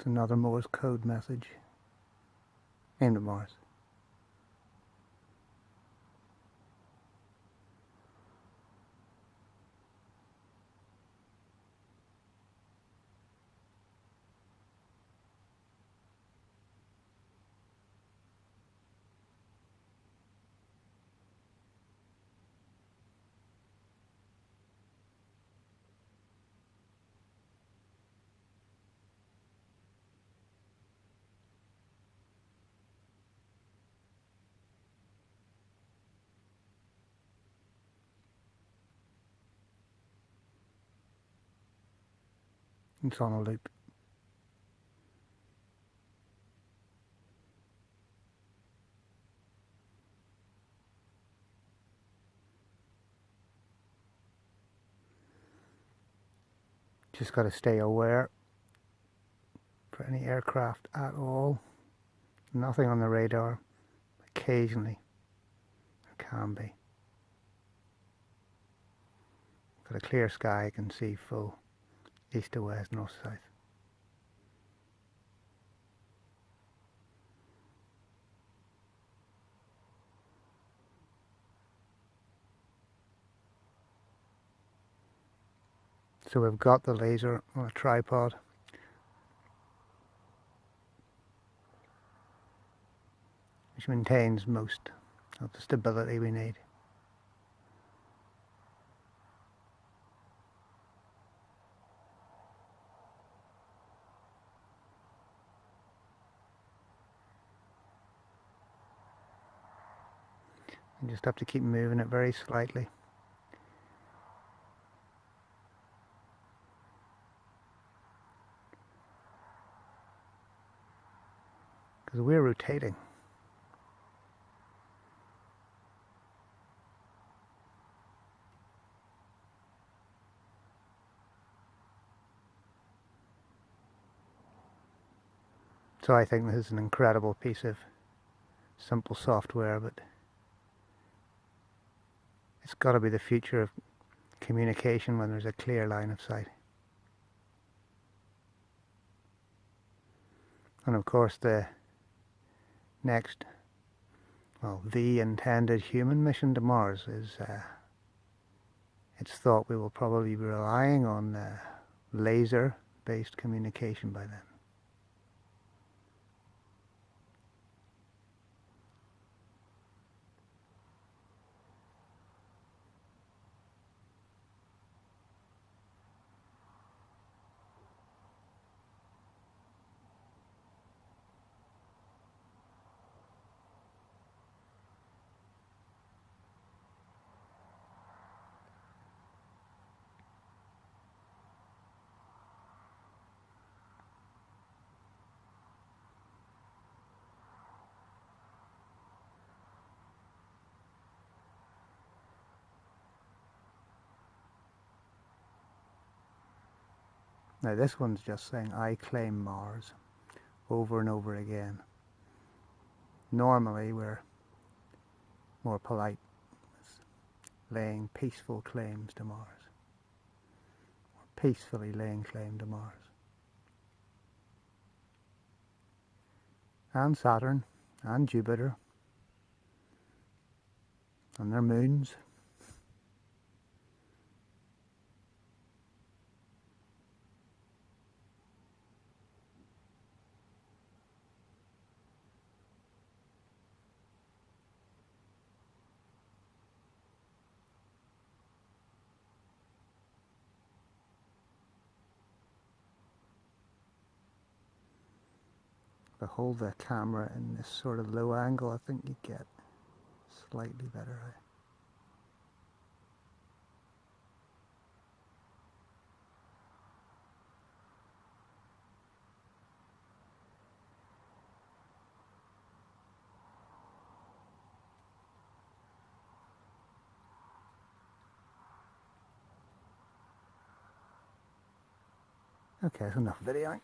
It's another Morse code message aimed at Mars. It's on a loop. Just got to stay aware for any aircraft at all. Nothing on the radar. Occasionally there can be. Got a clear sky, I can see full east to west, north to south. So we've got the laser on a tripod. Which maintains most of the stability we need. You just have to keep moving it very slightly. Because we're rotating. So I think this is an incredible piece of simple software, but it's got to be the future of communication when there's a clear line of sight. And of course the next, well, the intended human mission to Mars is, it's thought we will probably be relying on laser-based communication by then. Now this one's just saying, I claim Mars, over and over again. Normally we're more polite, laying peaceful claims to Mars, or peacefully laying claim to Mars. And Saturn, and Jupiter, and their moons. If I hold the camera in this sort of low angle, I think you get slightly better. Okay, that's enough videoing.